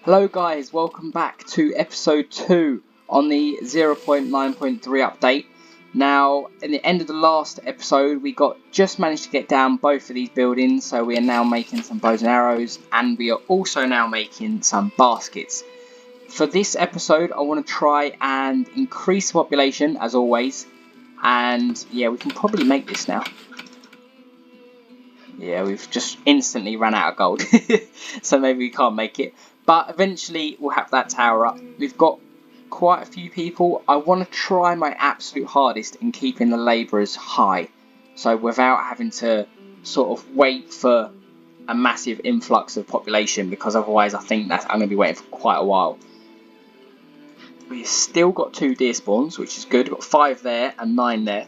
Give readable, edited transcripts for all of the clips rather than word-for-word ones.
Hello guys, welcome back to episode 2 on the 0.9.3 update. Now, in the end of the last episode, we just managed to get down both of these buildings, so we are now making some bows and arrows, and we are also now making some baskets. For this episode, I want to try and increase the population, as always, and yeah, we can probably make this now. Yeah, we've just instantly ran out of gold, so maybe we can't make it. But eventually we'll have that tower up. We've got quite a few people. I want to try my absolute hardest in keeping the labourers high. So without having to sort of wait for a massive influx of population, because otherwise I think that I'm going to be waiting for quite a while. We've still got 2 deer spawns, which is good. We've got 5 there and 9 there.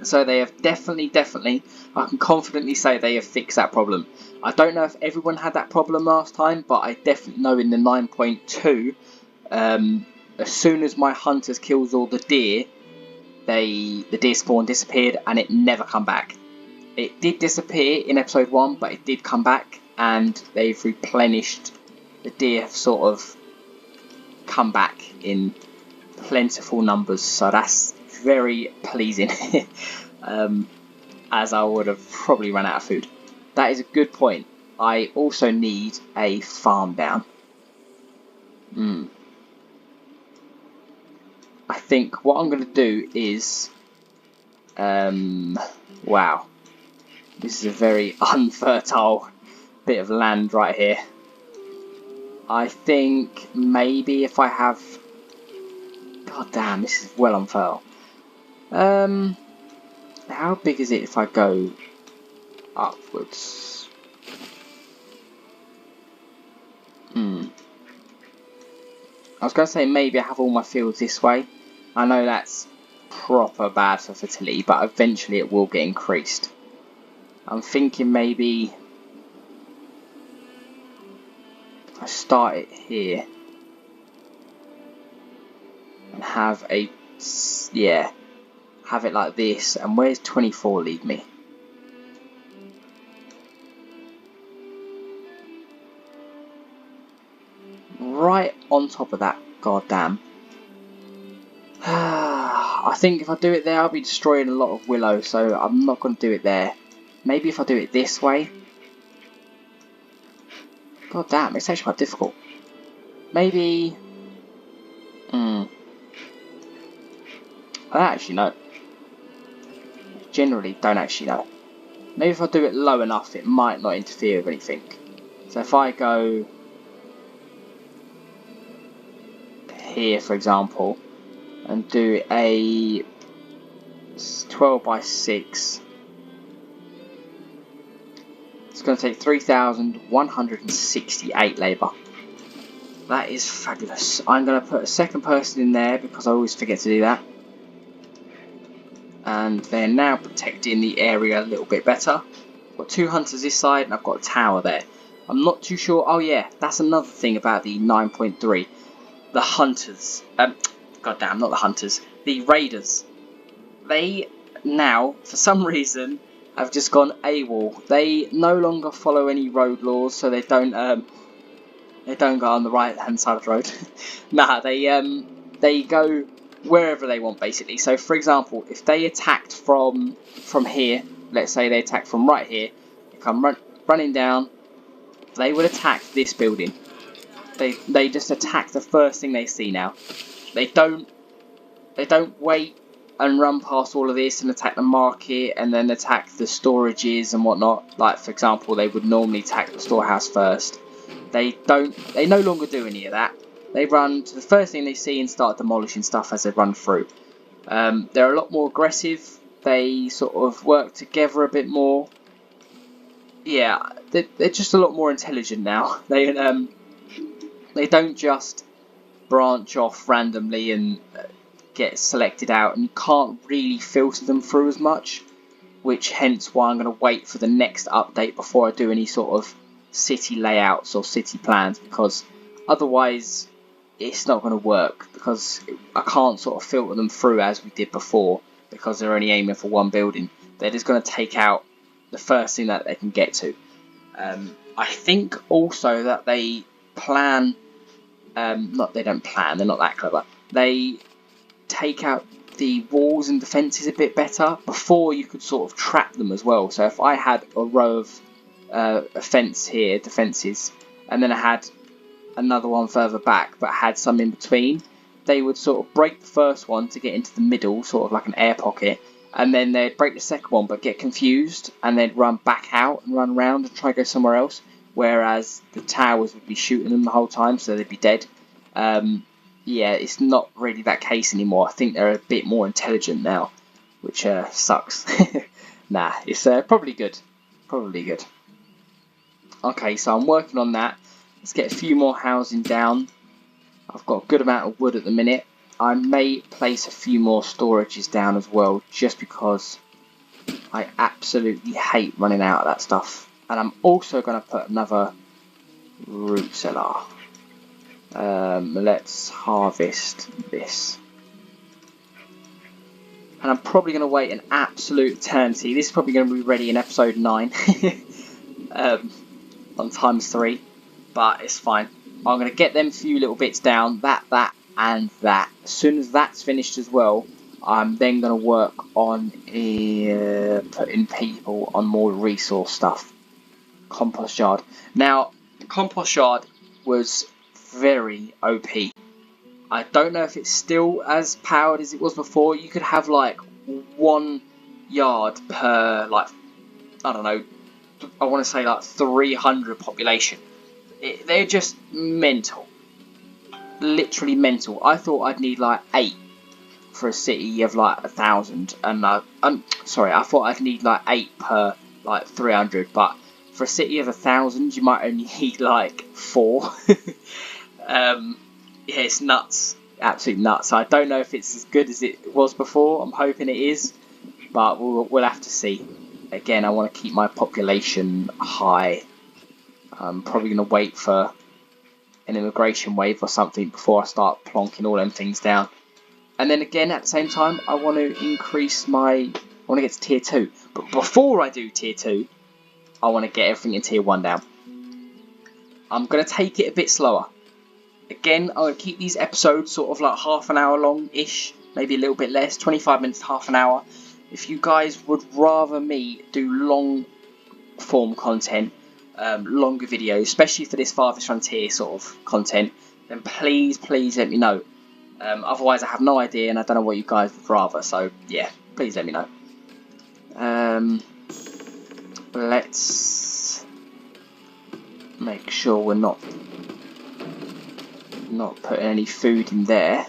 So they have definitely, I can confidently say they have fixed that problem. I don't know if everyone had that problem last time, but I definitely know in the 9.2, as soon as my hunters kills all the deer, the deer spawn disappeared and it never come back. It did disappear in episode 1, but it did come back and they've replenished. The deer have sort of come back in plentiful numbers, so that's very pleasing. As I would have probably run out of food. That is a good point. I also need a farm down. I think what I'm going to do is... wow. This is a very unfertile bit of land right here. I think maybe if I have... God damn, this is well unfertile. How big is it if I go upwards? I was going to say maybe I have all my fields this way. I know that's proper bad for fertility, but eventually it will get increased. I'm thinking maybe if I start it here and have a, yeah, have it like this. And where's 24 lead me? Right on top of that, goddamn. I think if I do it there, I'll be destroying a lot of willow, so I'm not going to do it there. Maybe if I do it this way. God damn, it's actually quite difficult. Maybe... I don't actually know. Generally, don't actually know. Maybe if I do it low enough, it might not interfere with anything. So if I go... here, for example, and do a 12 by 6... it's going to take 3,168 labour. That is fabulous. I'm going to put a second person in there because I always forget to do that. And they're now protecting the area a little bit better. I've got 2 hunters this side and I've got a tower there. I'm not too sure. Oh yeah, that's another thing about the 9.3. The hunters. Goddamn, not the hunters. The raiders. They now, for some reason, have just gone AWOL. They no longer follow any road laws, so they don't go on the right hand side of the road. Nah, they go wherever they want, basically. So for example, if they attacked from here, let's say they attacked from right here, they come running down, they would attack this building. They just attack the first thing they see now. They don't wait and run past all of this and attack the market and then attack the storages and whatnot. Like for example, they would normally attack the storehouse first. They no longer do any of that. They run to the first thing they see and start demolishing stuff as they run through. They're a lot more aggressive. They sort of work together a bit more. Yeah, they're just a lot more intelligent now. They don't just branch off randomly and get selected out, and you can't really filter them through as much, which hence why I'm going to wait for the next update before I do any sort of city layouts or city plans, because otherwise it's not going to work, because I can't sort of filter them through as we did before, because they're only aiming for one building. They're just going to take out the first thing that they can get to. I think also that they plan. Not they don't plan. They're not that clever. They take out the walls and defences a bit better. Before, you could sort of trap them as well. So if I had a row of a fence here, defences, and then I had another one further back, but had some in between, they would sort of break the first one to get into the middle, sort of like an air pocket, and then they'd break the second one but get confused and they'd run back out and run around and try to go somewhere else, whereas the towers would be shooting them the whole time, so they'd be dead. Yeah, it's not really that case anymore. I think they're a bit more intelligent now, which sucks. Nah, it's probably good. Probably good. Okay, so I'm working on that. Let's get a few more housing down. I've got a good amount of wood at the minute. I may place a few more storages down as well, just because I absolutely hate running out of that stuff. And I'm also going to put another root cellar. Let's harvest this. And I'm probably going to wait an absolute eternity. This is probably going to be ready in episode 9. On times 3. But it's fine. I'm going to get them few little bits down. That, and that. As soon as that's finished as well, I'm then going to work on putting people on more resource stuff. Compost yard. Now, the compost yard was very OP. I don't know if it's still as powered as it was before. You could have like 1 yard per, like, I don't know, I want to say like 300 population. They're just mental. Literally mental. I thought I'd need like 8 for a city of like 1,000, and I'm sorry, I thought I'd need like 8 per like 300, but for a city of 1,000 you might only need like 4. Yeah, it's nuts, absolute nuts. I don't know if it's as good as it was before. I'm hoping it is, but we'll have to see. Again, I want to keep my population high. I'm probably going to wait for an immigration wave or something before I start plonking all them things down. And then again, at the same time, I want to increase my... I want to get to tier 2. But before I do tier 2, I want to get everything in tier 1 down. I'm going to take it a bit slower. Again, I'm going to keep these episodes sort of like half an hour long-ish. Maybe a little bit less, 25 minutes, half an hour. If you guys would rather me do long-form content, longer videos, especially for this Farthest Frontier sort of content, then please let me know. Otherwise I have no idea and I don't know what you guys would rather, so yeah, please let me know. Let's make sure we're not putting any food in there,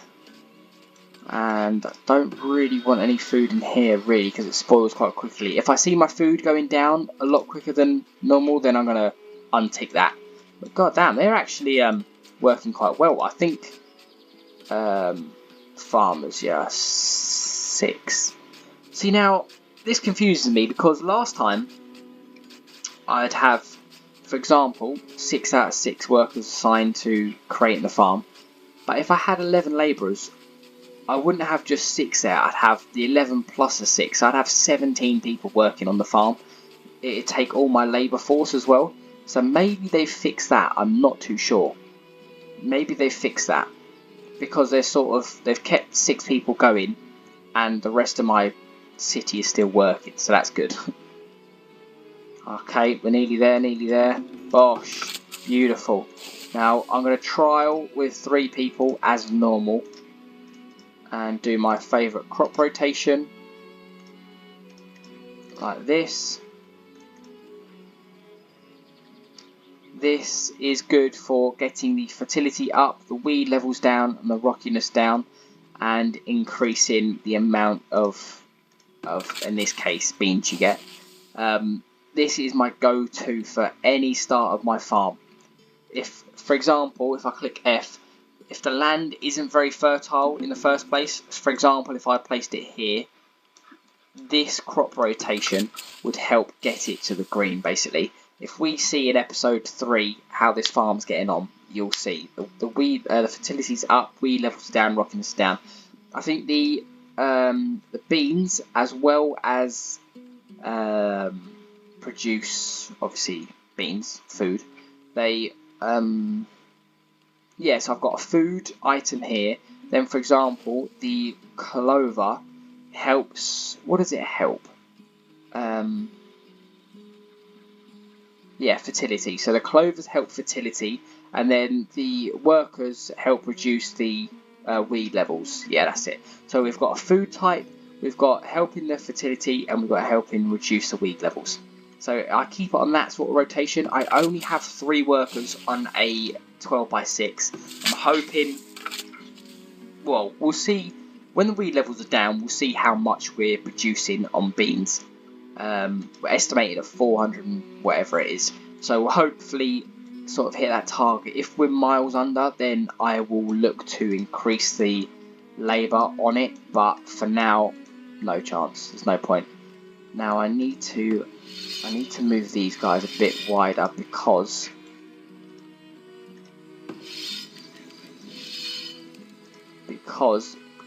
and I don't really want any food in here really, because it spoils quite quickly. If I see my food going down a lot quicker than normal, then I'm going to untick that. But goddamn, they're actually working quite well. I think farmers, yeah, 6. See, now this confuses me, because last time I'd have, for example, 6 out of 6 workers assigned to creating the farm. But if I had 11 labourers, I wouldn't have just 6 there. I'd have the 11 plus a 6. I'd have 17 people working on the farm. It'd take all my labour force as well. So maybe they've fixed that. I'm not too sure. Maybe they've fixed that, because they've kept 6 people going, and the rest of my city is still working. So that's good. Okay, we're nearly there. Bosh, beautiful. Now I'm going to trial with 3 people as normal, and do my favourite crop rotation, like this. This is good for getting the fertility up, the weed levels down, and the rockiness down, and increasing the amount of in this case, beans you get. This is my go-to for any start of my farm. If, for example, if I click F, if the land isn't very fertile in the first place, for example, if I placed it here, this crop rotation would help get it to the green, basically. If we see in episode 3 how this farm's getting on, you'll see the fertility's up, weed levels down, rockiness down. I think the beans, as well as produce, obviously, beans, food, they yeah, so I've got a food item here. Then, for example, the clover helps. What does it help? Yeah, fertility. So the clovers help fertility, and then the workers help reduce the weed levels. Yeah, that's it. So we've got a food type, we've got helping the fertility, and we've got helping reduce the weed levels. So I keep it on that sort of rotation. I only have 3 workers on a 12x6. I'm hoping. Well, we'll see when the weed levels are down. We'll see how much we're producing on beans. We're estimated at 400 and whatever it is. So we'll hopefully sort of hit that target. If we're miles under, then I will look to increase the labour on it. But for now, no chance. There's no point. Now I need to move these guys a bit wider because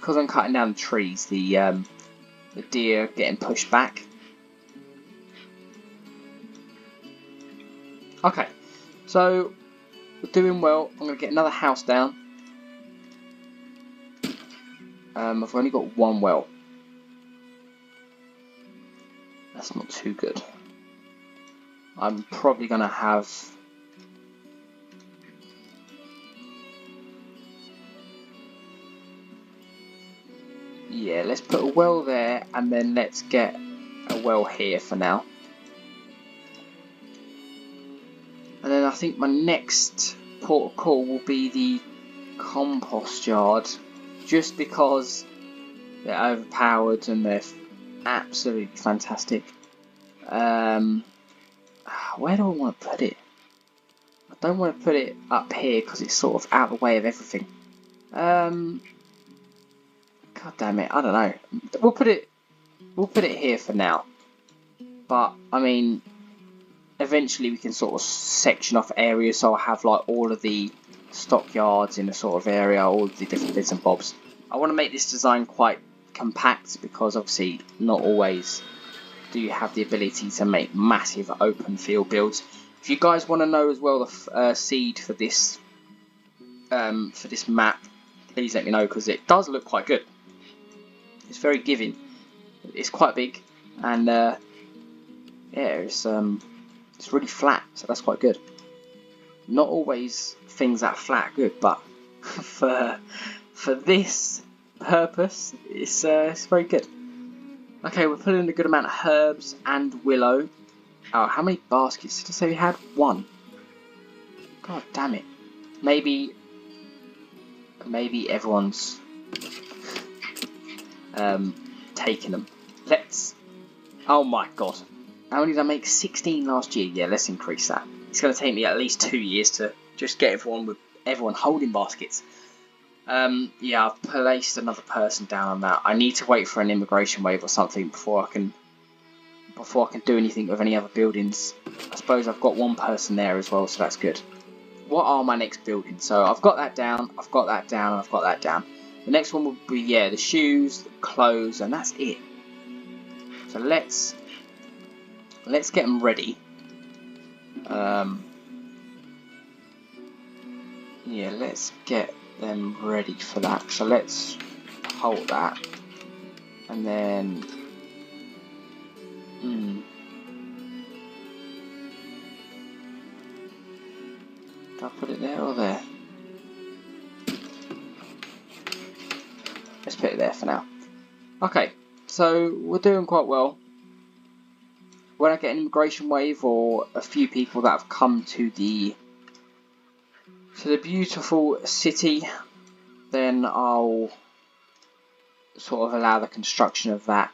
I'm cutting down the trees. The deer are getting pushed back. Okay, so we're doing well. I'm going to get another house down. I've only got 1 well. That's not too good. I'm probably going to have... Yeah, let's put a well there, and then let's get a well here for now. And then I think my next port of call will be the compost yard, just because they're overpowered and they're absolutely fantastic. Where do I want to put it? I don't want to put it up here because it's sort of out of the way of everything. God damn it, I don't know. We'll put it here for now. But I mean, eventually we can sort of section off areas, so I'll have like all of the stockyards in a sort of area, all of the different bits and bobs. I want to make this design quite compact because obviously not always do you have the ability to make massive open field builds. If you guys want to know as well the seed for this map, please let me know because it does look quite good. It's very giving. It's quite big, and yeah, it's really flat, so that's quite good. Not always things that flat are good, but for this purpose, it's very good. Okay, we're putting in a good amount of herbs and willow. Oh, how many baskets did I say we had? 1. God damn it. Maybe everyone's taking them. Oh my god. How many did I make? 16 last year. Yeah, let's increase that. It's going to take me at least 2 years to just get everyone holding baskets. Yeah, I've placed another person down on that. I need to wait for an immigration wave or something before I can do anything with any other buildings. I suppose I've got 1 person there as well, so that's good. What are my next buildings? So I've got that down, I've got that down, I've got that down. The next one will be, yeah, the shoes, the clothes, and that's it. So let's get them ready. Yeah, let's get them ready for that. So let's hold that, and then do I put it there or there? Let's put it there for now. Okay, so we're doing quite well. When I get an immigration wave or a few people that have come to the beautiful city, then I'll sort of allow the construction of that.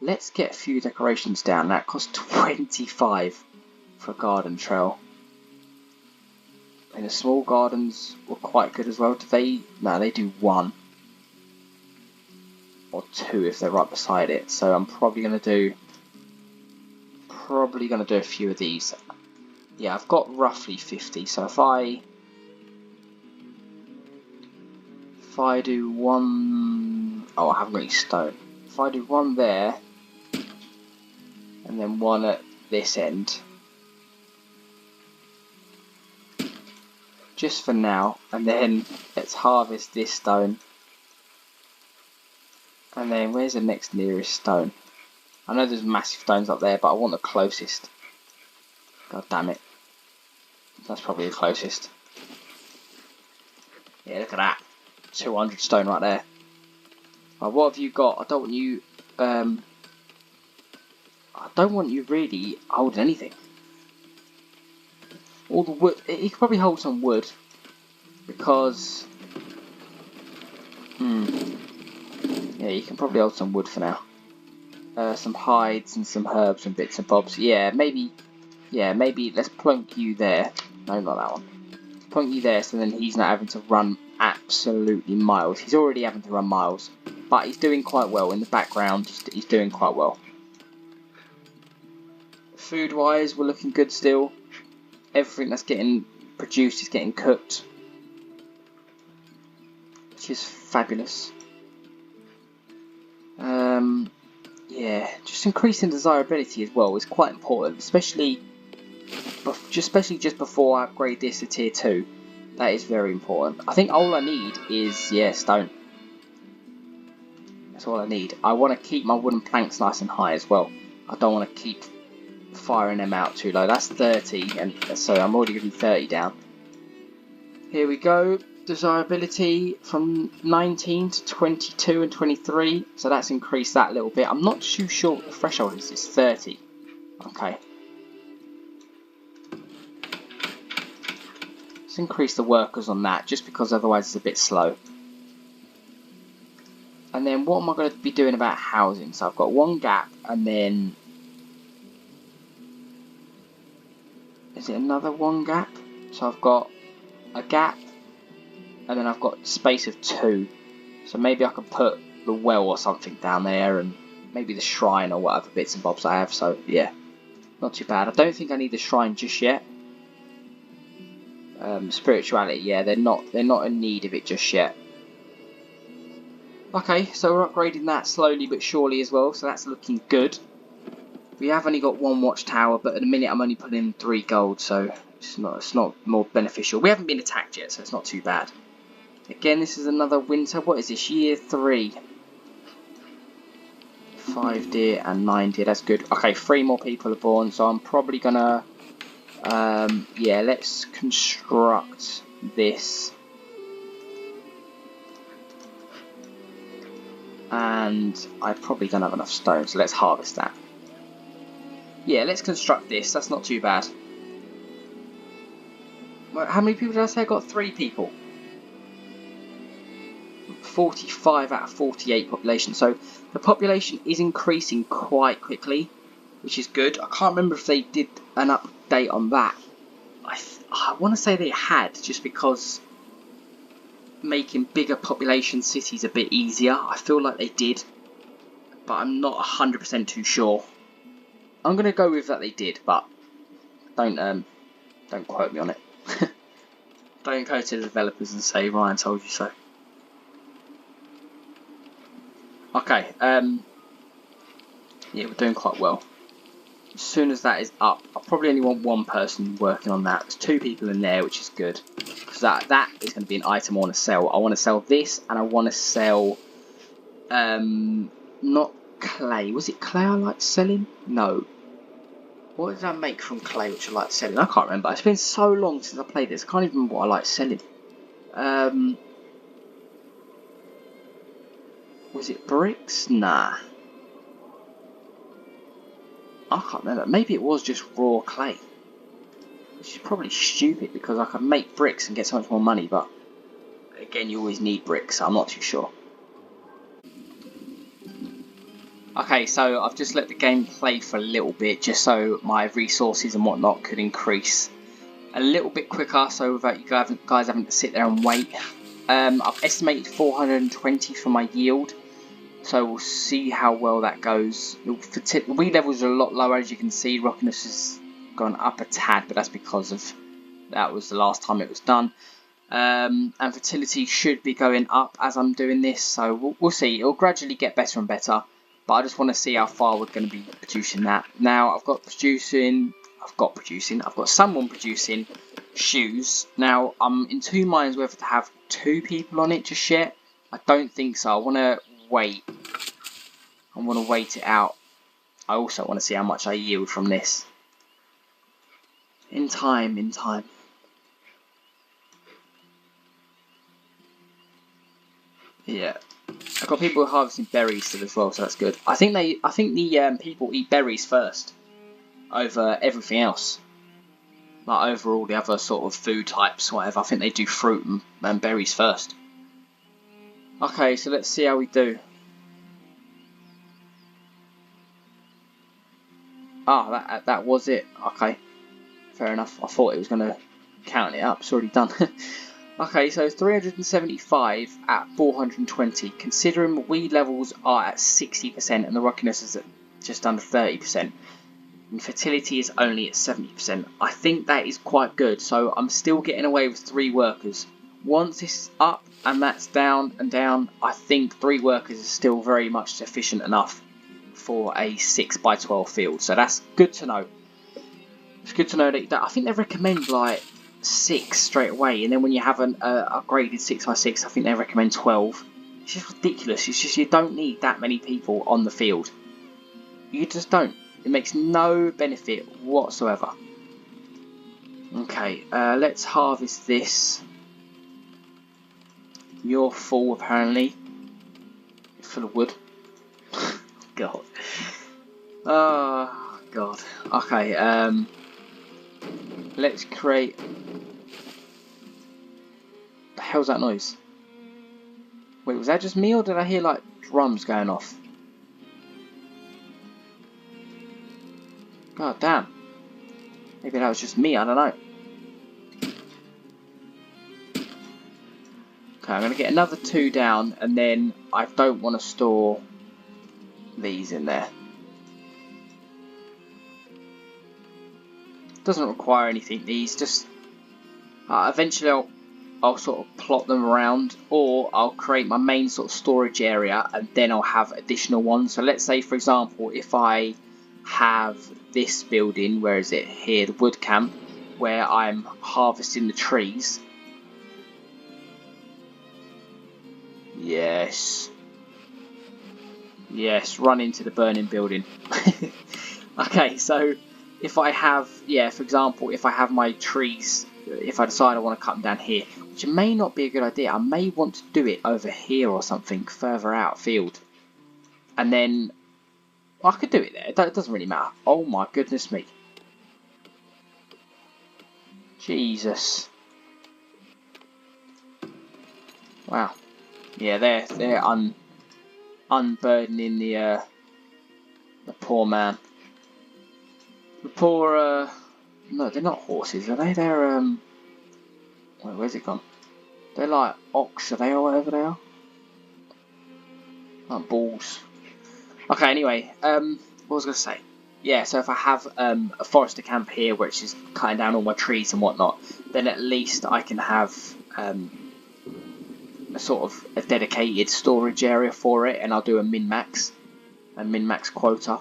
Let's get a few decorations down. That costs 25 for a garden trail. And the small gardens were quite good as well. Do they? No, they do 1 or 2 if they're right beside it. So I'm probably going to do a few of these. Yeah, I've got roughly 50. So if I do 1, oh, I haven't got any stone. If I do 1 there, and then 1 at this end, just for now, and then let's harvest this stone. And then where's the next nearest stone? I know there's massive stones up there, but I want the closest. God damn it. That's probably the closest. Yeah, look at that. 200 stone right there. Right, what have you got? I don't want you really holding anything. All the wood, you could probably hold some wood, because yeah, you can probably hold some wood for now. Some hides and some herbs and bits and bobs. Yeah, maybe let's plonk you there. No, not that one. Plonk you there, so then he's not having to run absolutely miles. He's already having to run miles, but he's doing quite well in the background. He's doing quite well. Food wise, we're looking good still. Everything that's getting produced is getting cooked, which is fabulous. Yeah, just increasing desirability as well is quite important, especially just before I upgrade this to tier 2. That is very important. I think all I need is, yeah, stone. That's all I need. I want to keep my wooden planks nice and high as well. I don't want to keep firing them out too low. That's 30, and so I'm already giving 30 down. Here we go. Desirability from 19 to 22 and 23. So that's increased that a little bit. I'm not too sure what the threshold is. It's 30. Okay. Let's increase the workers on that, just because otherwise it's a bit slow. And then what am I going to be doing about housing? So I've got one gap, and then is it another one gap? So I've got a gap, and then I've got space of 2. So maybe I could put the well or something down there, and maybe the shrine or whatever bits and bobs I have. So yeah, not too bad. I don't think I need the shrine just yet. Spirituality, yeah, they're not in need of it just yet. Okay, so we're upgrading that slowly but surely as well, so that's looking good. We have only got 1 watchtower, but at the minute I'm only putting in 3 gold, so it's not more beneficial. We haven't been attacked yet, so it's not too bad. Again, this is another winter. What is this? Year 3. 5 deer and 9 deer. That's good. Okay, 3 more people are born, so I'm probably gonna yeah, let's construct this. And I probably don't have enough stone, so let's harvest that. Yeah, let's construct this. That's not too bad. How many people did I say? I got 3 people. 45 out of 48 population. So the population is increasing quite quickly, which is good. I can't remember if they did an update on that. I want to say they had, just because making bigger population cities a bit easier. I feel like they did, but I'm not 100% too sure. I'm going to go with that they did, but don't quote me on it. Don't go to the developers and say Ryan told you so. Okay, yeah, we're doing quite well. As soon as that is up, I probably only want 1 person working on that. There's 2 people in there, which is good, because that is going to be an item I want to sell. I want to sell this, and I want to sell, not clay. Was it clay I liked selling? No. What did I make from clay which I liked selling? I can't remember. It's been so long since I played this. I can't even remember what I liked selling. Was it bricks? Nah. I can't remember. Maybe it was just raw clay. Which is probably stupid, because I could make bricks and get so much more money, but again, you always need bricks, so I'm not too sure. Okay, so I've just let the game play for a little bit, just so my resources and whatnot could increase a little bit quicker, so without you guys having to sit there and wait. I've estimated 420 for my yield, so we'll see how well that goes. The weed levels are a lot lower, as you can see. Rockiness has gone up a tad, but that's because of that was the last time it was done. And fertility should be going up as I'm doing this, so we'll see. It'll gradually get better and better, but I just want to see how far we're going to be producing that. Now I've got someone producing shoes. Now, I'm in two minds whether to have 2 people on it just yet. I don't think so. I want to wait. I want to wait it out. I also want to see how much I yield from this. In time. Yeah. I've got people harvesting berries still as well, so that's good. I think the people eat berries first over everything else. Like over all the other sort of food types, whatever. I think they do fruit and berries first. Okay, so let's see how we do. Ah, that was it. Okay, fair enough. I thought it was going to count it up. It's already done. Okay, so 375 at 420. Considering weed levels are at 60% and the rockiness is at just under 30%. And fertility is only at 70%. I think that is quite good. So I'm still getting away with 3 workers. Once this is up and that's down and down, I think 3 workers is still very much sufficient enough for a 6x12 field. So that's good to know. It's good to know that I think they recommend like 6 straight away, and then when you have an upgraded 6x6, I think they recommend 12. It's just ridiculous. It's just you don't need that many people on the field. You just don't. It makes no benefit whatsoever. Okay, let's harvest this. You're full apparently. You're full of wood. God. Oh God. Okay. Let's create. The hell's that noise? Wait, was that just me or did I hear like drums going off? God damn. Maybe that was just me, I don't know. Okay, I'm going to get another 2 down and then I don't want to store these in there. Doesn't require anything, these just... eventually I'll sort of plot them around, or I'll create my main sort of storage area and then I'll have additional ones. So let's say for example if I have this building, where is it? Here, the wood camp, where I'm harvesting the trees. Yes. Yes, run into the burning building. Okay, so if I have, yeah, for example, if I have my trees, if I decide I want to cut them down here, which may not be a good idea, I may want to do it over here or something further outfield. And then, well, I could do it there, it doesn't really matter. Oh my goodness me. Jesus. Wow. Yeah, they're unburdening the poor man. The poor, no, they're not horses, are they? They're, wait, where's it gone? They're like ox, are they, or whatever they are? Like bulls. Okay, anyway, what was I going to say? Yeah, so if I have a forester camp here, which is cutting down all my trees and whatnot, then at least I can have a sort of a dedicated storage area for it, and I'll do a min-max quota.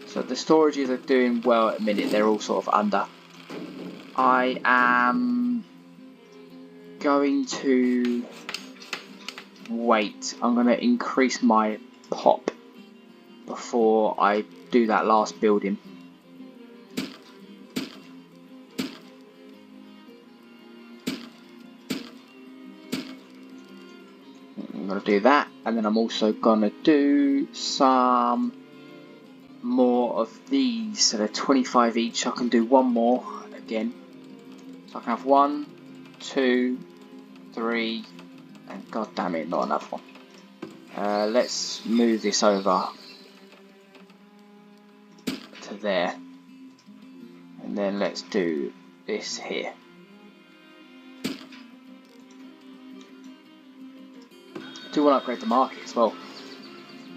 So the storages are doing well at the minute, they're all sort of under. I am going to wait. I'm going to increase my pop before I do that last building. I'm going to do that, and then I'm also going to do some more of these. So they're 25 each. I can do one more again. So I can have 1, 2, 3, and god damn it, not another one. Let's move this over to there, and then let's do this here. I do want to upgrade the market as well,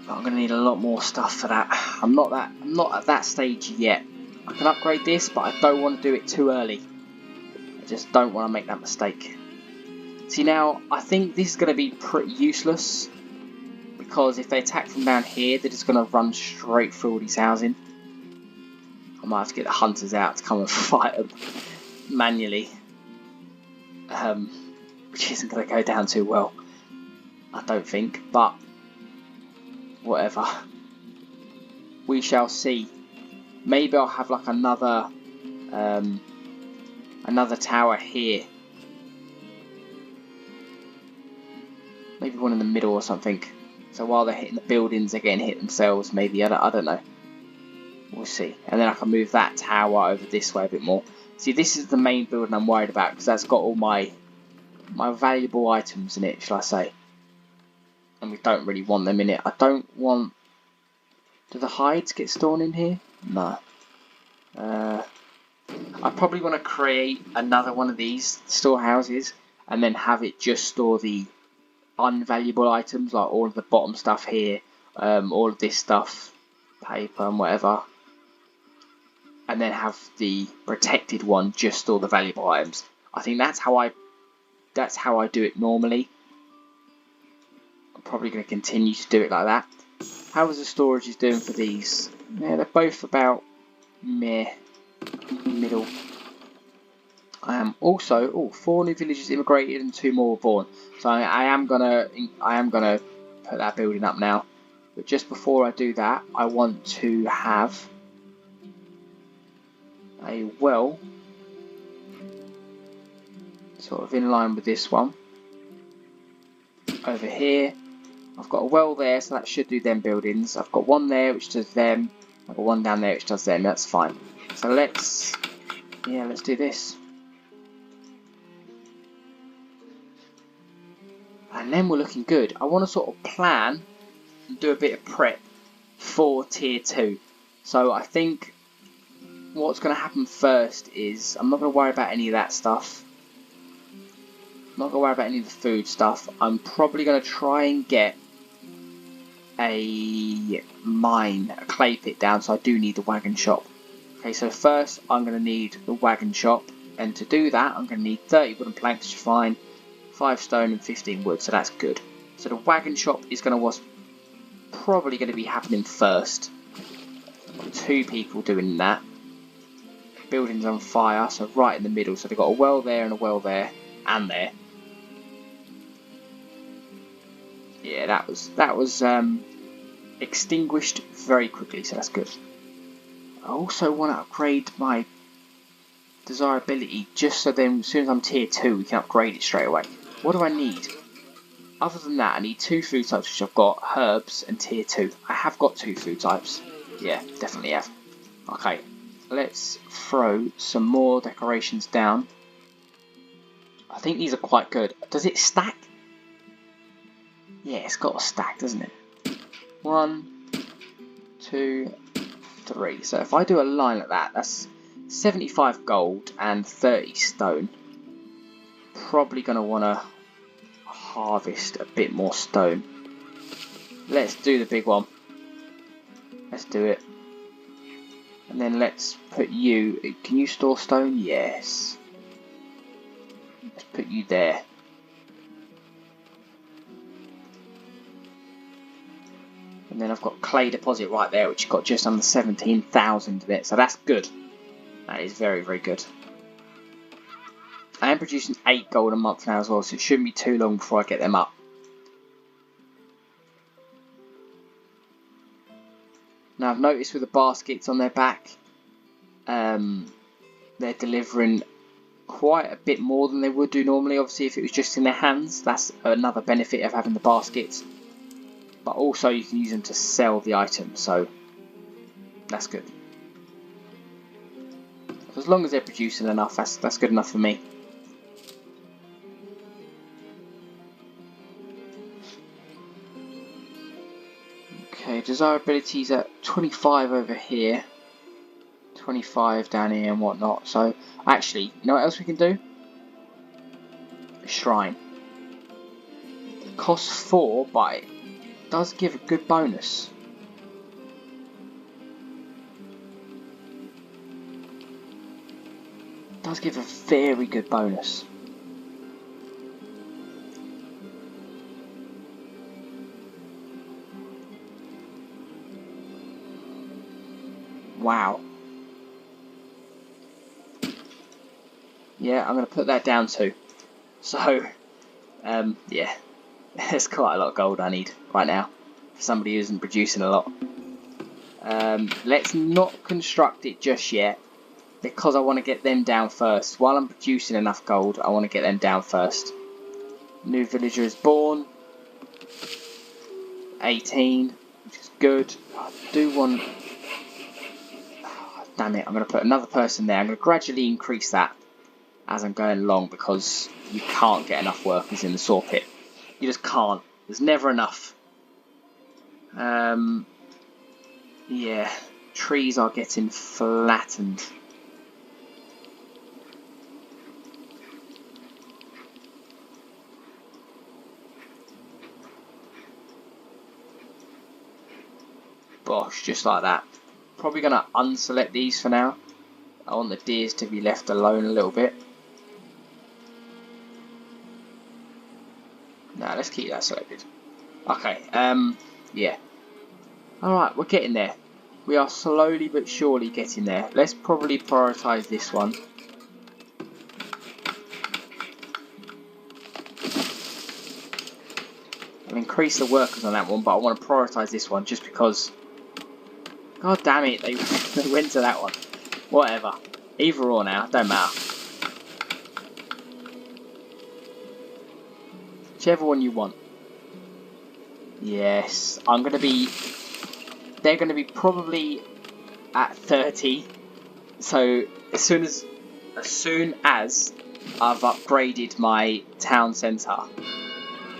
but I'm going to need a lot more stuff for that. I'm not at that stage yet. I can upgrade this, but I don't want to do it too early. I just don't want to make that mistake. See, now I think this is going to be pretty useless, because if they attack from down here, they're just going to run straight through all these housing. I might have to get the hunters out to come and fight them manually. which isn't going to go down too well, I don't think, but whatever. We shall see. Maybe I'll have like another tower here. Maybe one in the middle or something. So while they're hitting the buildings, they're getting hit themselves. Maybe, I don't know. We'll see. And then I can move that tower over this way a bit more. See, this is the main building I'm worried about, because that's got all my valuable items in it, shall I say. And we don't really want them in it. I don't want... Do the hides get stored in here? No. I probably want to create another one of these storehouses and then have it just store the unvaluable items, like all of the bottom stuff here, all of this stuff, paper and whatever, and then have the protected one just store the valuable items. I think that's how I do it normally. I'm probably going to continue to do it like that. How is the storage doing for these? Yeah, they're both about meh, middle. Also, 4 new villagers immigrated and 2 more were born. So I am gonna put that building up now. But just before I do that, I want to have a well, sort of in line with this one. Over here, I've got a well there, so that should do them buildings. I've got one there which does them. I've got one down there which does them. That's fine. So let's do this. And then we're looking good. I want to sort of plan and do a bit of prep for tier 2. So I think what's going to happen first is I'm not going to worry about any of that stuff. I'm not going to worry about any of the food stuff. I'm probably going to try and get a clay pit down, so I do need the wagon shop. Okay, so first I'm going to need the wagon shop, and to do that I'm going to need 30 wooden planks, which is fine, 5 stone and 15 wood, so that's good. So the wagon shop is probably going to be happening first. I've got 2 people doing that. Building's on fire, so right in the middle, so they've got a well there and a well there and there. Yeah, that was extinguished very quickly, so that's good. I also want to upgrade my desirability, just so then as soon as I'm tier 2 we can upgrade it straight away. What do I need? Other than that, I need 2 food types, which I've got, herbs and tier 2. I have got 2 food types. Yeah, definitely have. Okay, let's throw some more decorations down. I think these are quite good. Does it stack? Yeah, it's got a stack, doesn't it? 1, 2, 3. So if I do a line like that, that's 75 gold and 30 stone. Probably going to want to harvest a bit more stone. Let's do the big one. Let's do it. And then let's put you... Can you store stone? Yes. Let's put you there. And then I've got clay deposit right there, which got just under 17,000 in it. So that's good. That is very, very good. I am producing 8 gold a month now as well, so it shouldn't be too long before I get them up. Now I've noticed with the baskets on their back, they're delivering quite a bit more than they would do normally. Obviously if it was just in their hands, that's another benefit of having the baskets. But also you can use them to sell the items, so that's good. As long as they're producing enough, that's good enough for me. Okay, desirability is at 25 over here, 25 down here and whatnot. So actually, you know what else we can do? A shrine. It costs 4, but it does give a good bonus. It does give a very good bonus. Wow. Yeah, I'm going to put that down too. So, yeah, there's quite a lot of gold I need right now for somebody who isn't producing a lot. Let's not construct it just yet, because I want to get them down first. While I'm producing enough gold, I want to get them down first. New villager is born. 18, which is good. I do want... Oh, damn it, I'm going to put another person there. I'm going to gradually increase that as I'm going along, because you can't get enough workers in the saw pit. You just can't. There's never enough. Yeah, trees are getting flattened. Bosh, just like that. Probably going to unselect these for now. I want the deers to be left alone a little bit. Nah, let's keep that selected. Okay, yeah. Alright, we're getting there. We are slowly but surely getting there. Let's probably prioritise this one. I'll increase the workers on that one, but I want to prioritise this one just because... God damn it, they went to that one. Whatever. Either or now, don't matter. Whichever one you want. Yes, I'm going to be... They're going to be probably at 30. So as soon as I've upgraded my town centre,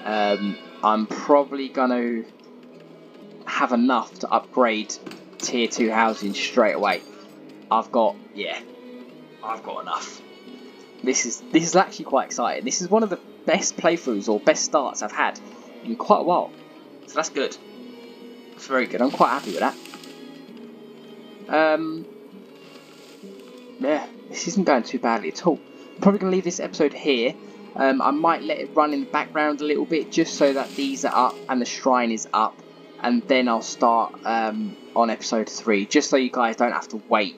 I'm probably going to have enough to upgrade tier 2 housing straight away. I've got enough. This is actually quite exciting. This is one of the best playthroughs or best starts I've had in quite a while. So that's good. That's very good. I'm quite happy with that. Yeah, this isn't going too badly at all. I'm probably going to leave this episode here. I might let it run in the background a little bit just so that these are up and the shrine is up. And then I'll start on episode 3, just so you guys don't have to wait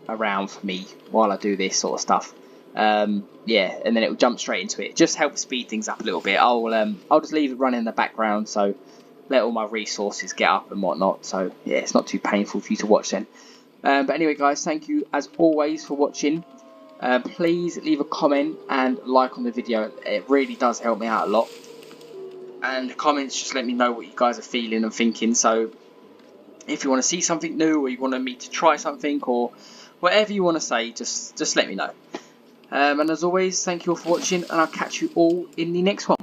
around for me while I do this sort of stuff. Yeah, and then it will jump straight into it. Just help speed things up a little bit. I'll just leave it running in the background, so let all my resources get up and whatnot. So yeah, it's not too painful for you to watch then. But anyway, guys, thank you as always for watching. Please leave a comment and like on the video. It really does help me out a lot. And the comments just let me know what you guys are feeling and thinking. So if you want to see something new, or you want me to try something, or whatever you want to say, just let me know. And as always, thank you all for watching, and I'll catch you all in the next one.